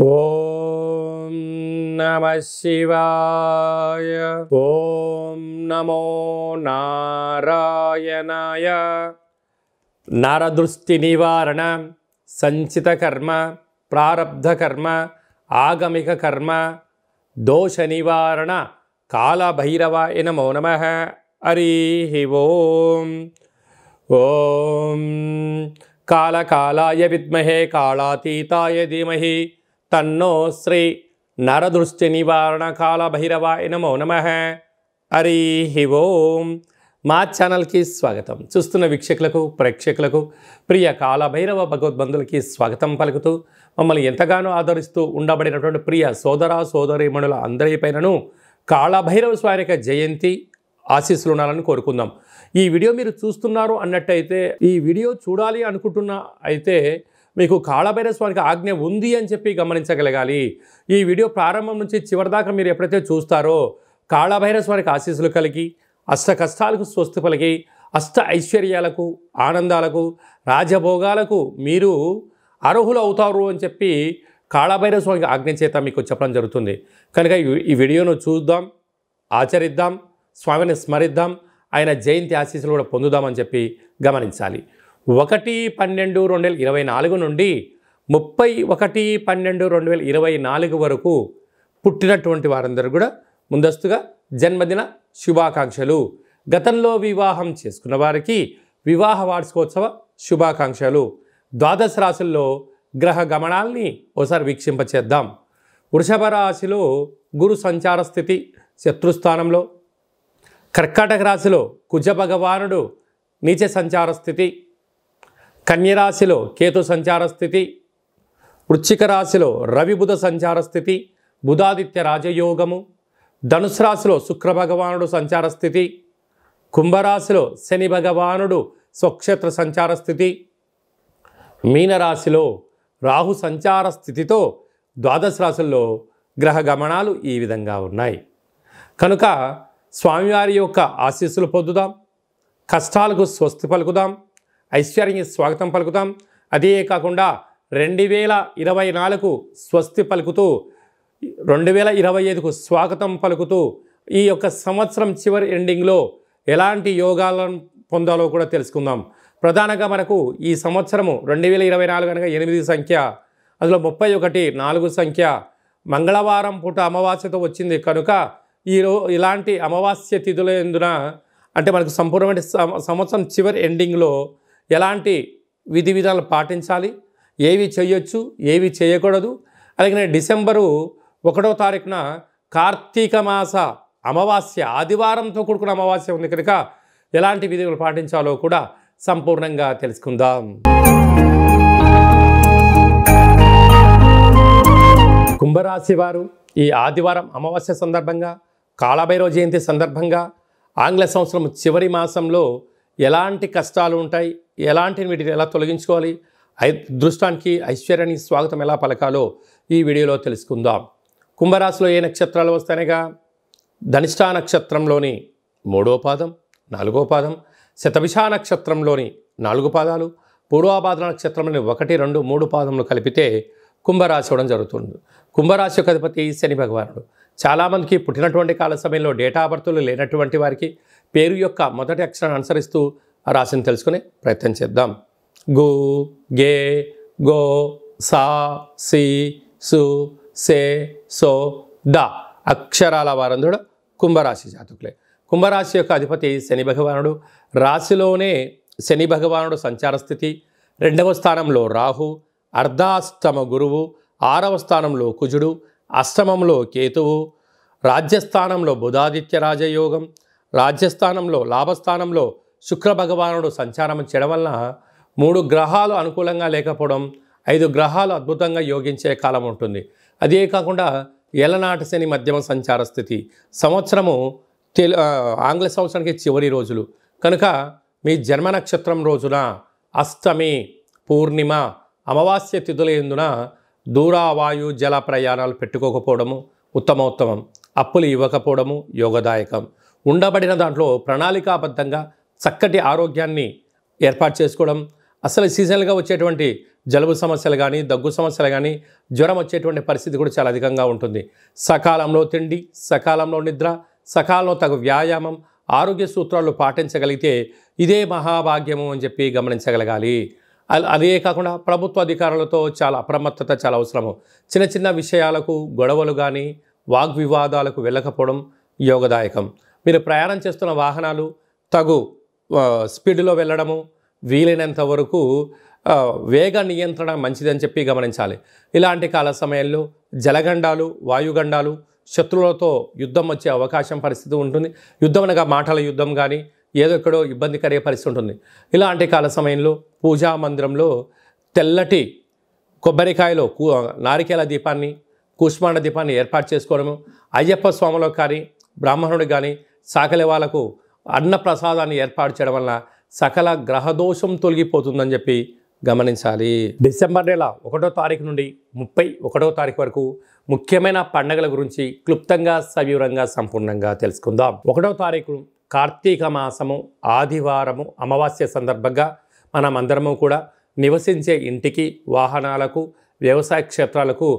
ఓం నమః శివాయ. ఓం నమో నారాయణాయ. నరదృష్టి నివారణ, సంచిత కర్మ, ప్రారబ్ధ కర్మ, ఆగమిక కర్మ, దోష నివారణ కాళభైరవాయ నమో నమః. హరి ఓం. ఓం కాళకాళాయ విద్మహే కాళాతీతాయ ధీమహి తన్నో శ్రీ నరదృష్టి నివారణ కాళభైరవాయ నమో నమః. హరి ఓం. మా ఛానల్కి స్వాగతం. చూస్తున్న వీక్షకులకు, ప్రేక్షకులకు, ప్రియ కాళభైరవ భగవద్బంధులకి స్వాగతం పలుకుతూ మమ్మల్ని ఎంతగానో ఆదరిస్తూ ఉండబడినటువంటి ప్రియ సోదర సోదరీమణుల అందరిపైనను కాళభైరవ స్వామి యొక్క జయంతి ఆశీస్సులు ఉండాలని కోరుకుందాం. ఈ వీడియో మీరు చూస్తున్నారు అన్నట్టయితే, ఈ వీడియో చూడాలి అనుకుంటున్న అయితే మీకు కాళభైరవ స్వామికి ఆజ్ఞ ఉంది అని చెప్పి గమనించగలగాలి. ఈ వీడియో ప్రారంభం నుంచి చివరిదాకా మీరు ఎప్పుడైతే చూస్తారో కాళభైరవ స్వామికి ఆశీస్సులు కలిగి అష్ట కష్టాలకు స్వస్తి పలికి అష్ట ఐశ్వర్యాలకు, ఆనందాలకు, రాజభోగాలకు మీరు అర్హులు అవుతారు అని చెప్పి కాళభైరవ స్వామికి ఆజ్ఞ చేత మీకు చెప్పడం జరుగుతుంది. కనుక ఈ వీడియోను చూద్దాం, ఆచరిద్దాం, స్వామిని స్మరిద్దాం, ఆయన జయంతి ఆశీస్సులు కూడా పొందుదామని చెప్పి గమనించాలి. 1/12/2024 నుండి 31/12/2024 వరకు పుట్టినటువంటి వారందరూ కూడా ముందస్తుగా జన్మదిన శుభాకాంక్షలు. గతంలో వివాహం చేసుకున్న వారికి వివాహ వార్షికోత్సవ శుభాకాంక్షలు. ద్వాదశ రాశుల్లో గ్రహ గమనాల్ని ఒకసారి వీక్షింపచేద్దాం. వృషభ రాశిలో గురు సంచార స్థితి శత్రుస్థానంలో, కర్కాటక రాశిలో కుజ భగవానుడు నీచ సంచార స్థితి, కన్యరాశిలో కేతు సంచార స్థితి, వృశ్చిక రాశిలో రవి బుధ సంచార స్థితి, బుధాదిత్య రాజయోగము, ధనుసు రాశిలో శుక్ర భగవానుడు సంచార స్థితి, కుంభరాశిలో శని భగవానుడు స్వక్షేత్ర సంచార స్థితి, మీనరాశిలో రాహు సంచార స్థితితో ద్వాదశ రాశుల్లో గ్రహ గమనాలు ఈ విధంగా ఉన్నాయి. కనుక స్వామివారి యొక్క ఆశీస్సులు పొందుదాం, కష్టాలకు స్వస్తి పలుకుదాం, ఐశ్వర్యానికి స్వాగతం పలుకుదాం. అదే కాకుండా 2024 స్వస్తి పలుకుతూ 2025కు స్వాగతం పలుకుతూ ఈ యొక్క సంవత్సరం చివరి ఎండింగ్లో ఎలాంటి యోగాలను పొందాలో కూడా తెలుసుకుందాం. ప్రధానంగా మనకు ఈ సంవత్సరము 2024 అనగా 8 సంఖ్య, అందులో 31 సంఖ్య మంగళవారం పూట అమావాస్యతో వచ్చింది. కనుక ఇలాంటి అమావాస్య తిథుల ఎందున అంటే మనకు సంపూర్ణమైన సంవత్సరం చివరి ఎండింగ్లో ఎలాంటి విధి విధానాలు పాటించాలి, ఏవి చేయొచ్చు, ఏవి చేయకూడదు. అలాగే డిసెంబరు 1వ తారీఖున కార్తీక మాస అమావాస్య, ఆదివారంతో కూడుకున్న అమావాస్య ఉంది. కనుక ఎలాంటి విధులు పాటించాలో కూడా సంపూర్ణంగా తెలుసుకుందాం. కుంభరాశి వారు ఈ ఆదివారం అమావాస్య సందర్భంగా, కాళభైరవ జయంతి సందర్భంగా, ఆంగ్ల సంవత్సరం చివరి మాసంలో ఎలాంటి కష్టాలు ఉంటాయి, ఎలాంటి వీటిని ఎలా తొలగించుకోవాలి, అదృష్టానికి ఐశ్వర్యానికి స్వాగతం ఎలా పలకాలో ఈ వీడియోలో తెలుసుకుందాం. కుంభరాశిలో ఏ నక్షత్రాలు వస్తాయనగా ధనిష్ఠా నక్షత్రంలోని 3వ పాదం, 4వ పాదం, శతభిష నక్షత్రంలోని 4 పాదాలు, పూర్వభాద్ర నక్షత్రంలోని 1, 2, 3 పాదములు కలిపితే కుంభరాశి అవడం జరుగుతుంది. కుంభరాశి యొక్క అధిపతి శని భగవానుడు. చాలామందికి పుట్టినటువంటి కాల సమయంలో డేటా ఆఫ్ బర్త్లు లేనటువంటి వారికి పేరు యొక్క మొదటి అక్షరాన్ని అనుసరిస్తూ ఆ రాశిని తెలుసుకునే ప్రయత్నం చేద్దాం. గు, గే, గో, సా, సి, సు, సే, సో, ద అక్షరాల వారందరూ కుంభరాశి జాతకులే. కుంభరాశి యొక్క అధిపతి శని భగవానుడు. రాశిలోనే శని భగవానుడు సంచార స్థితి. 2వ స్థానంలో రాహు, అర్ధాష్టమ గురువు, 6వ స్థానంలో కుజుడు, అష్టమంలో కేతువు, రాజ్యస్థానంలో బుధాదిత్య రాజయోగం, రాజ్యస్థానంలో లాభస్థానంలో శుక్ర భగవానుడు సంచారం చేయడం వలన 3 గ్రహాలు అనుకూలంగా లేకపోవడం, 5 గ్రహాలు అద్భుతంగా యోగించే కాలం ఉంటుంది. అదే కాకుండా ఏలనాటి శని మధ్యమ సంచార స్థితి. సంవత్సరము ఆంగ్ల సంవత్సరానికి చివరి రోజులు. కనుక మీ జన్మ నక్షత్రం రోజున అష్టమి, పూర్ణిమ, అమావాస్య తిథుల ఎందున దూరావాయు జల ప్రయాణాలు పెట్టుకోకపోవడము ఉత్తమోత్తమం. అప్పులు ఇవ్వకపోవడము యోగదాయకం. ఉండబడిన దాంట్లో ప్రణాళికాబద్ధంగా చక్కటి ఆరోగ్యాన్ని ఏర్పాటు చేసుకోవడం, అసలు సీజనల్గా వచ్చేటువంటి జలుబు సమస్యలు కానీ, దగ్గు సమస్యలు కానీ, జ్వరం వచ్చేటువంటి పరిస్థితి కూడా చాలా అధికంగా ఉంటుంది. సకాలంలో తిండి, సకాలంలో నిద్ర, సకాలంలో తగు వ్యాయామం, ఆరోగ్య సూత్రాలు పాటించగలిగితే ఇదే మహాభాగ్యము అని చెప్పి గమనించగలగాలి. అదే కాకుండా ప్రభుత్వ అధికారులతో చాలా అప్రమత్తత చాలా అవసరము. చిన్న చిన్న విషయాలకు గొడవలు కానీ, వాగ్వివాదాలకు వెళ్ళకపోవడం యోగదాయకం. మీరు ప్రయాణం చేస్తున్న వాహనాలు తగు స్పీడ్లో వెళ్ళడము, వీలైనంత వరకు వేగ నియంత్రణ మంచిదని చెప్పి గమనించాలి. ఇలాంటి కాల సమయంలో జలగండాలు, వాయుగండాలు, శత్రువులతో యుద్ధం వచ్చే అవకాశం పరిస్థితి ఉంటుంది. యుద్ధం అనగా మాటల యుద్ధం కానీ, ఏదో ఎక్కడో ఇబ్బంది కలిగే పరిస్థితి ఉంటుంది. ఇలాంటి కాల సమయంలో పూజా మందిరంలో తెల్లటి కొబ్బరికాయలో నారికేల దీపాన్ని, కూష్మాండ దీపాన్ని ఏర్పాటు చేసుకోవడము, అయ్యప్ప స్వాములకు కానీ, బ్రాహ్మణుడికి కానీ, సాకలి వాళ్ళకు అన్న ప్రసాదాన్ని ఏర్పాటు చేయడం వల్ల సకల గ్రహదోషం తొలగిపోతుందని చెప్పి గమనించాలి. డిసెంబర్ నెల 1వ తారీఖు నుండి 31వ తారీఖు వరకు ముఖ్యమైన పండుగల గురించి క్లుప్తంగా, సవివరంగా, సంపూర్ణంగా తెలుసుకుందాం. 1వ తారీఖు కార్తీక మాసము ఆదివారము అమావాస్య సందర్భంగా మనం అందరము కూడా నివసించే ఇంటికి, వాహనాలకు, వ్యవసాయ క్షేత్రాలకు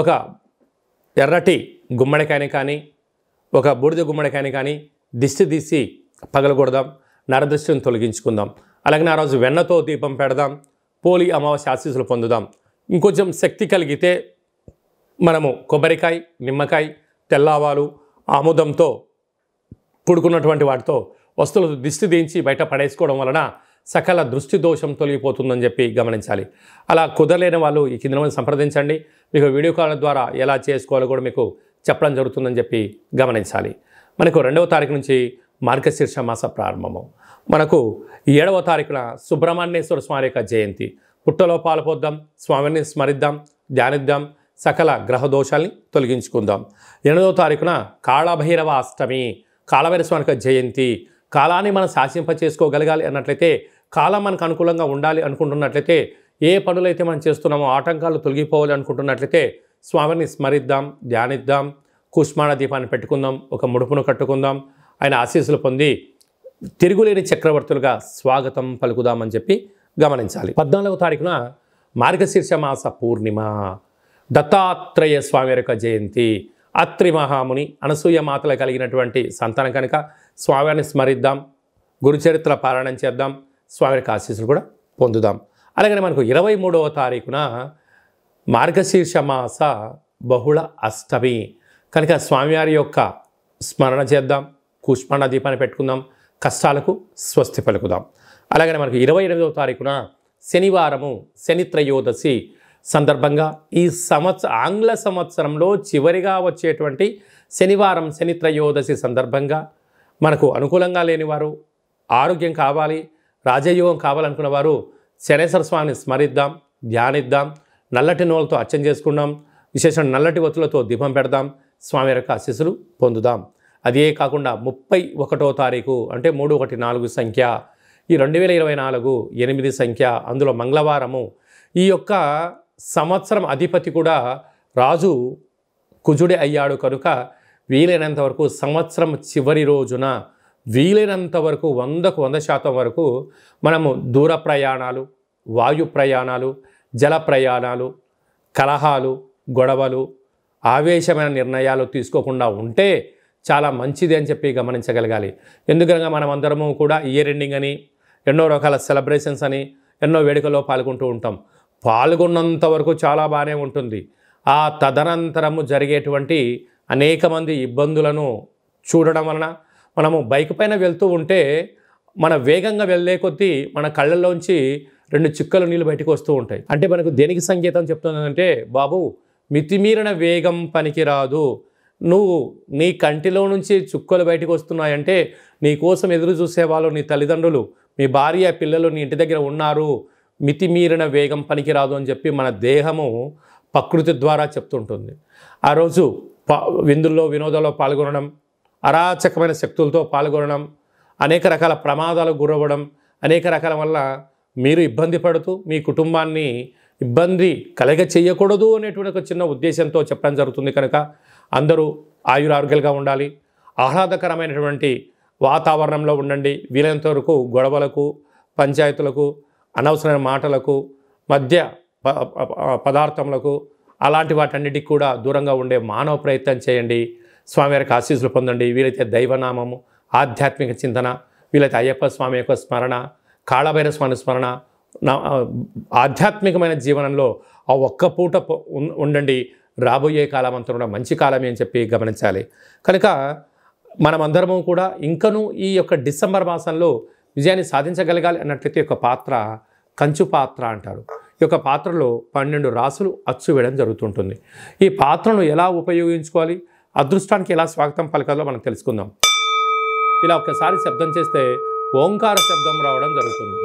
ఒక ఎర్రటి గుమ్మడికాయని కానీ, ఒక బూడిద గుమ్మడికాయని కానీ దిష్టి తీసి పగలగొడదాం, నరదృష్టిని తొలగించుకుందాం. అలాగే ఆ రోజు వెన్నతో దీపం పెడదాం, పోలి అమావాస్య ఆశీస్సులు పొందుదాం. ఇంకొంచెం శక్తి కలిగితే మనము కొబ్బరికాయ, నిమ్మకాయ, తెల్లవాలు, ఆముదంతో పుడుకున్నటువంటి వాటితో వస్తువులు దిష్టి దించి బయట పడేసుకోవడం వలన సకల దృష్టి దోషం తొలగిపోతుందని చెప్పి గమనించాలి. అలా కుదరలేని వాళ్ళు ఈ కింద సంప్రదించండి. మీకు వీడియో కాల్ ద్వారా ఎలా చేసుకోవాలో కూడా మీకు చెప్పడం జరుగుతుందని చెప్పి గమనించాలి. మనకు 2వ తారీఖు నుంచి మార్గశీర్ష మాస ప్రారంభము. మనకు 7వ తారీఖున సుబ్రహ్మణ్యేశ్వర స్వామి యొక్క జయంతి. పుట్టలో పాలు పోద్దాం, స్వామిని స్మరిద్దాం, ధ్యానిద్దాం, సకల గ్రహ దోషాల్ని తొలగించుకుందాం. 8వ తారీఖున కాళభైరవ అష్టమి, కాళభైరవ స్వామి యొక్క జయంతి. కాలాన్ని మనం శాసింప చేసుకోగలగాలి అన్నట్లయితే, కాలం మనకు అనుకూలంగా ఉండాలి అనుకుంటున్నట్లయితే, ఏ పనులైతే మనం చేస్తున్నామో ఆటంకాలు తొలగిపోవాలి అనుకుంటున్నట్లయితే స్వామిని స్మరిద్దాం, ధ్యానిద్దాం, కూష్మాండ దీపాన్ని పెట్టుకుందాం, ఒక ముడుపును కట్టుకుందాం, ఆయన ఆశీస్సులు పొంది తిరుగులేని చక్రవర్తులుగా స్వాగతం పలుకుదామని చెప్పి గమనించాలి. 14వ తారీఖున మార్గశీర్ష మాస పూర్ణిమ, దత్తాత్రేయ స్వామి యొక్క జయంతి. అత్రి మహాముని, అనసూయ మాతలు కలిగినటువంటి సంతానం కనుక స్వామిని స్మరిద్దాం, గురుచరిత్ర పారాయణం చేద్దాం, స్వామి యొక్క ఆశీస్సులు కూడా పొందుదాం. అలాగే మనకు 23వ తారీఖున మార్గశీర్ష మాస బహుళ అష్టమి కనుక స్వామివారి యొక్క స్మరణ చేద్దాం, కూష్మాండ దీపాన్ని పెట్టుకుందాం, కష్టాలకు స్వస్తి పలుకుదాం. అలాగే మనకు 28వ తారీఖున శనివారము, శని త్రయోదశి సందర్భంగా ఈ ఆంగ్ల సంవత్సరంలో చివరిగా వచ్చేటువంటి శనివారం, శని త్రయోదశి సందర్భంగా మనకు అనుకూలంగా లేనివారు, ఆరోగ్యం కావాలి, రాజయోగం కావాలనుకున్న వారు శనేశ్వర స్వామిని స్మరిద్దాం, ధ్యానిద్దాం, నల్లటి నూనెలతో అర్చన చేసుకుందాం, విశేషం నల్లటి ఒత్తులతో దీపం పెడదాం, స్వామి యొక్క ఆశీస్సులు పొందుదాం. అదే కాకుండా 31వ తారీఖు అంటే 314 సంఖ్య, ఈ 2024 8 సంఖ్య, అందులో మంగళవారము. ఈ యొక్క సంవత్సరం అధిపతి కూడా రాజు కుజుడే అయ్యాడు కనుక వీలైనంత వరకు సంవత్సరం చివరి రోజున వీలైనంత వరకు 100కు 100% వరకు మనము దూర ప్రయాణాలు, వాయు ప్రయాణాలు, జల ప్రయాణాలు, కలహాలు, గొడవలు, ఆవేశమైన నిర్ణయాలు తీసుకోకుండా ఉంటే చాలా మంచిది అని చెప్పి గమనించగలగాలి. ఎందుకనగా మనం అందరము కూడా ఇయర్ ఎండింగ్ అని, ఎన్నో రకాల సెలబ్రేషన్స్ అని, ఎన్నో వేడుకల్లో పాల్గొంటూ ఉంటాం. పాల్గొన్నంత వరకు చాలా బాగానే ఉంటుంది. ఆ తదనంతరము జరిగేటువంటి అనేక మంది ఇబ్బందులను చూడడం వలన మనము బైక్ పైన వెళ్తూ ఉంటే మన వేగంగా వెళ్ళే కొద్దీ మన కళ్ళల్లోంచి 2 చుక్కలు నీళ్ళు బయటకు వస్తూ ఉంటాయి. అంటే మనకు దేనికి సంకేతం చెప్తుందంటే, బాబు మితిమీరిన వేగం పనికిరాదు, నువ్వు నీ కంటిలో నుంచి చుక్కలు బయటకు వస్తున్నాయంటే నీ కోసం ఎదురు చూసేవాళ్ళు నీ తల్లిదండ్రులు, మీ భార్య, పిల్లలు నీ ఇంటి దగ్గర ఉన్నారు, మితిమీరిన వేగం పనికిరాదు అని చెప్పి మన దేహము ప్రకృతి ద్వారా చెప్తుంటుంది. ఆ రోజు విందుల్లో, వినోదాల్లో పాల్గొనడం, అరాచకమైన శక్తులతో పాల్గొనడం, అనేక రకాల ప్రమాదాలకు గురవ్వడం, అనేక రకాల వల్ల మీరు ఇబ్బంది పడుతూ మీ కుటుంబాన్ని ఇబ్బంది కలగ చేయకూడదు అనేటువంటి ఒక చిన్న ఉద్దేశంతో చెప్పడం జరుగుతుంది. కనుక అందరూ ఆయురారోగ్యాలుగా ఉండాలి, ఆహ్లాదకరమైనటువంటి వాతావరణంలో ఉండండి. వీలైనంత వరకు గొడవలకు, పంచాయతీలకు, అనవసరమైన మాటలకు, మద్య పదార్థములకు, అలాంటి వాటన్నిటికి కూడా దూరంగా ఉండే మానవ ప్రయత్నం చేయండి. స్వామివారికి ఆశీస్సులు పొందండి. వీలైతే దైవనామము, ఆధ్యాత్మిక చింతన, వీలైతే అయ్యప్ప స్వామి యొక్క స్మరణ, కాళభైరవ స్వామి స్మరణ, ఆధ్యాత్మికమైన జీవనంలో ఆ ఒక్క పూట ఉండండి. రాబోయే కాలం అంతా కూడా మంచి కాలమే అని చెప్పి గమనించాలి. కనుక మనమందరము కూడా ఇంకనూ ఈ యొక్క డిసెంబర్ మాసంలో విజయాన్ని సాధించగలగాలి అన్నట్లయితే ఒక పాత్ర కంచు పాత్ర అంటారు. ఈ యొక్క పాత్రలో 12 రాసులు అచ్చు వేయడం జరుగుతుంటుంది. ఈ పాత్రను ఎలా ఉపయోగించుకోవాలి, అదృష్టానికి ఎలా స్వాగతం పలకాలో మనం తెలుసుకుందాం. ఇలా ఒక్కసారి శబ్దం చేస్తే ఓంకార శబ్దం రావడం జరుగుతుంది.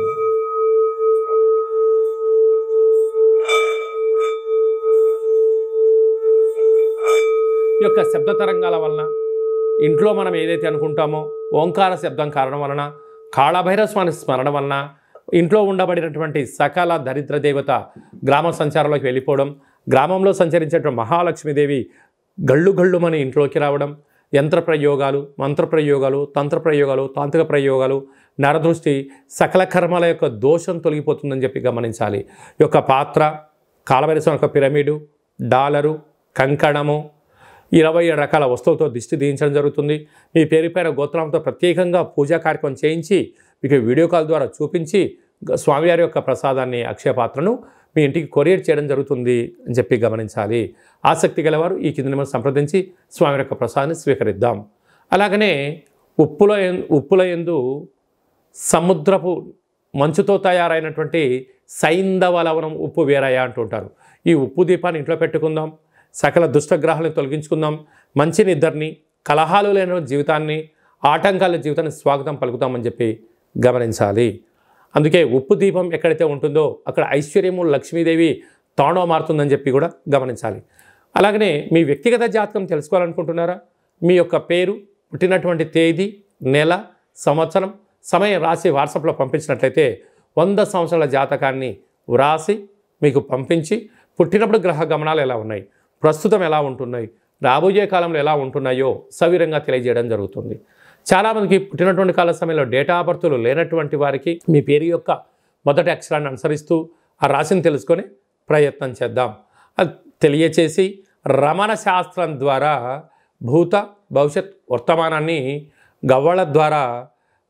ఈ యొక్క శబ్ద తరంగాల వలన ఇంట్లో మనం ఏదైతే అనుకుంటామో ఓంకార శబ్దం కారణం వలన, కాళభైరవ స్వామి స్మరణ వలన ఇంట్లో ఉండబడినటువంటి సకల దరిద్ర దేవత గ్రామ సంచారంలోకి వెళ్ళిపోవడం, గ్రామంలో సంచరించేటువంటి మహాలక్ష్మీదేవి గళ్ళు గళ్ళుమని ఇంట్లోకి రావడం, యంత్ర ప్రయోగాలు, మంత్ర ప్రయోగాలు, తంత్ర ప్రయోగాలు, తాంత్రిక ప్రయోగాలు, నరదృష్టి, సకల కర్మల యొక్క దోషం తొలగిపోతుందని చెప్పి గమనించాలి. ఈ యొక్క పాత్ర, కాళభైరవ స్వామి యొక్క పిరమిడు, డాలరు, కంకణము, 27 రకాల వస్తువులతో దిష్టి తీయించడం జరుగుతుంది. మీ పేరు పైన గోత్రంతో ప్రత్యేకంగా పూజా కార్యక్రమం చేయించి మీకు వీడియో కాల్ ద్వారా చూపించి స్వామివారి యొక్క ప్రసాదాన్ని, అక్షయ పాత్రను మీ ఇంటికి కొరియర్ చేయడం జరుగుతుంది అని చెప్పి గమనించాలి. ఆసక్తి గలవారు ఈ కింద నెంబర్ సంప్రదించి స్వామి యొక్క ప్రసాదాన్ని స్వీకరిద్దాం. అలాగనే ఉప్పుల యందు సముద్రపు మంచుతో తయారైనటువంటి సైంధవ లవణం ఉప్పు వేరయ్య అంటుంటారు. ఈ ఉప్పు దీపాన్ని ఇంట్లో పెట్టుకుందాం. సకల దుష్టగ్రహాలను తొలగించుకుందాం. మంచి నిద్రని, కలహాలు లేని జీవితాన్ని, ఆటంకాల జీవితాన్ని స్వాగతం పలుకుతామని చెప్పి గమనించాలి. అందుకే ఉప్పు దీపం ఎక్కడైతే ఉంటుందో అక్కడ ఐశ్వర్యము, లక్ష్మీదేవి తాండవ మారుతుందని చెప్పి కూడా గమనించాలి. అలాగనే మీ వ్యక్తిగత జాతకం తెలుసుకోవాలనుకుంటున్నారా? మీ యొక్క పేరు, పుట్టినటువంటి తేదీ, నెల, సంవత్సరం, సమయం రాసి వాట్సాప్లో పంపించినట్లయితే 100 సంవత్సరాల జాతకాన్ని వ్రాసి మీకు పంపించి పుట్టినప్పుడు గ్రహ గమనాలు ఎలా ఉన్నాయి, ప్రస్తుతం ఎలా ఉంటున్నాయి, రాబోయే కాలంలో ఎలా ఉంటున్నాయో సవిరంగా తెలియజేయడం జరుగుతుంది. చాలామందికి పుట్టినటువంటి కాల సమయంలో డేటా ఆఫ్ బర్త్లు లేనటువంటి వారికి మీ పేరు యొక్క మొదటి అక్షరాన్ని అనుసరిస్తూ ఆ రాశిని తెలుసుకొని ప్రయత్నం చేద్దాం. అది తెలియచేసి రమణ శాస్త్రం ద్వారా భూత భవిష్యత్ వర్తమానాన్ని గవ్వళ ద్వారా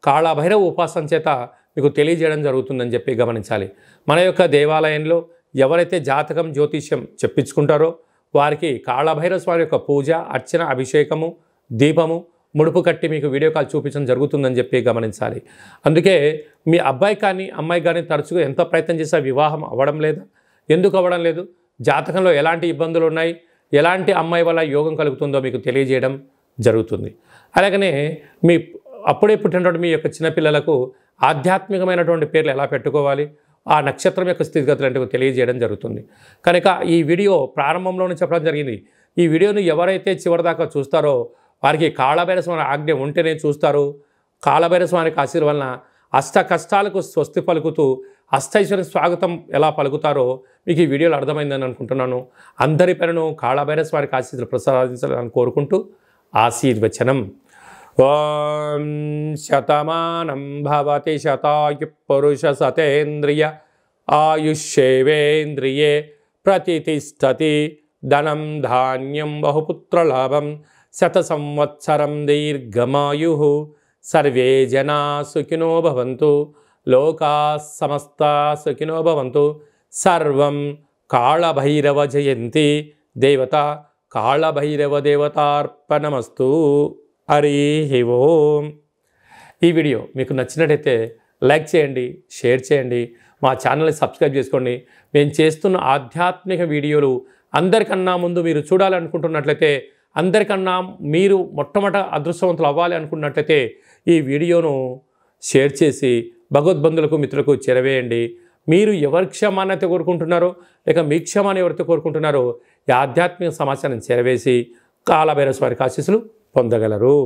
కాళభైరవ ఉపాసన చేత మీకు తెలియజేయడం జరుగుతుందని చెప్పి గమనించాలి. మన యొక్క దేవాలయంలో ఎవరైతే జాతకం, జ్యోతిష్యం చెప్పించుకుంటారో వారికి కాళభైరవ స్వామి యొక్క పూజ, అర్చన, అభిషేకము, దీపము, ముడుపు కట్టి మీకు వీడియో కాల్ చూపించడం జరుగుతుందని చెప్పి గమనించాలి. అందుకే మీ అబ్బాయి కానీ అమ్మాయి కానీ తరచుగా ఎంత ప్రయత్నం చేసినా వివాహం అవ్వడం లేదా? ఎందుకు అవ్వడం లేదు? జాతకంలో ఎలాంటి ఇబ్బందులు ఉన్నాయి, ఎలాంటి అమ్మాయి వల్ల యోగం కలుగుతుందో మీకు తెలియజేయడం జరుగుతుంది. అలాగనే మీ అప్పుడే పుట్టినటువంటి మీ యొక్క చిన్నపిల్లలకు ఆధ్యాత్మికమైనటువంటి పేర్లు ఎలా పెట్టుకోవాలి, ఆ నక్షత్రం యొక్క స్థితిగతులు అంటే తెలియజేయడం జరుగుతుంది. కనుక ఈ వీడియో ప్రారంభంలోనే చెప్పడం జరిగింది. ఈ వీడియోను ఎవరైతే చివరిదాకా చూస్తారో వారికి కాళభైరవ స్వామి ఆజ్ఞ ఉంటేనే చూస్తారు. కాళభైరవ స్వామికి ఆశీర్వాదం వలన అష్ట కష్టాలకు స్వస్తి పలుకుతూ అష్టైశ్వర్య స్వాగతం ఎలా పలుకుతారో మీకు ఈ వీడియోలో అర్థమైందని అనుకుంటున్నాను. అందరి పేరును కాళభైరవ స్వామికి ఆశీస్సులు ప్రసాదించాలని కోరుకుంటూ ఆశీర్వచనం. ఓం శతమానం భవతి శతాయు పురుష సతేంద్రియ ఆయుష్యేవేంద్రియే ప్రతిష్టతి ధనం ధాన్యం బహుపుత్రలాభం శత సంవత్సరం దీర్ఘమాయు సర్వే జనా సుఖినో భవంతు లోకా సమస్తా సుఖినో భవంతు. సర్వం కాళభైరవ జయంతి దేవత కాళభైరవ దేవతార్పణమస్తు. హరి ఓం. ఈ వీడియో మీకు నచ్చినట్టయితే లైక్ చేయండి, షేర్ చేయండి, మా ఛానల్ని సబ్స్క్రైబ్ చేసుకోండి. మేము చేస్తున్న ఆధ్యాత్మిక వీడియోలు అందరికన్నా ముందు మీరు చూడాలనుకుంటున్నట్లయితే, అందరికన్నా మీరు మొట్టమొదట అదృష్టవంతులు అవ్వాలి అనుకున్నట్లయితే ఈ వీడియోను షేర్ చేసి భగవద్బంధులకు, మిత్రులకు చేరవేయండి. మీరు ఎవరి క్షమాన్ని కోరుకుంటున్నారో లేక మీ క్షమాన్ని ఎవరితో కోరుకుంటున్నారో ఈ ఆధ్యాత్మిక సమాచారాన్ని చేరవేసి కాళభైరవ స్వామి ఆశీస్సులు పొందగలరు.